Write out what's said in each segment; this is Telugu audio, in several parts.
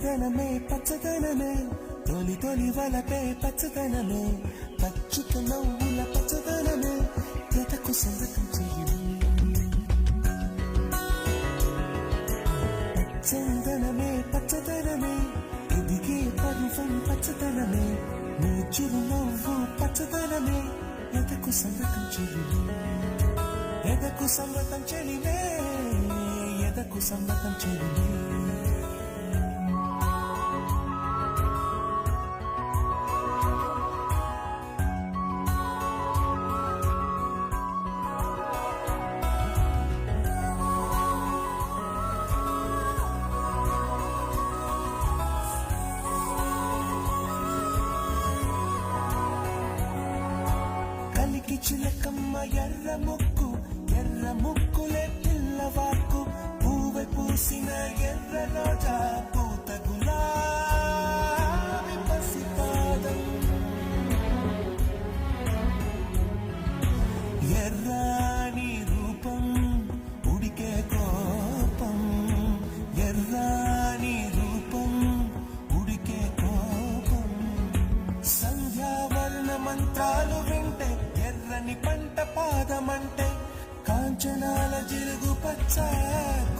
పచ్చదనమే పచ్చదనమే తొలి తొలి వలపే పచ్చదనమే పచ్చిక నవ్వుల పచ్చదనమే ఎదకు సంగతం చెయ్యి పచ్చదనమే పచ్చదనమే ఎదిగే పర్వం పచ్చదనమే నీ చిరునవ్వు పచ్చదనమే ఎదకు సంగతం చెయ్యి ఎదకు సంగతం చెలివే ఎదకు సంగతం చెలివే కలికి చిలకమ్మ ఎర్ర ముక్కులే పిల్లవాకు పూవై పూసిన ఎర్ర రోజా పూత గులాబీ పసిపాదం ఎర్రాని రూపం ఉడికే కోపం ఎర్రాని రూపం ఉడికే కోపం సంధ్యావర్ణ మంత్రాలు వింటే ఎర్రని పంట పాదమంటే కాంచనాల జిలుగు పచ్చ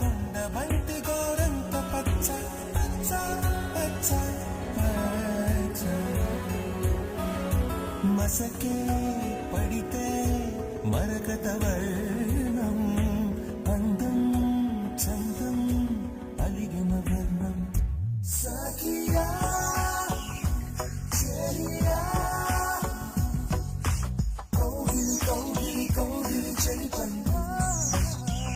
కొండ వంటి గోరంత పచ్చ పచ్చ పచ్చ పచ్చ మసకే పడితే మరకత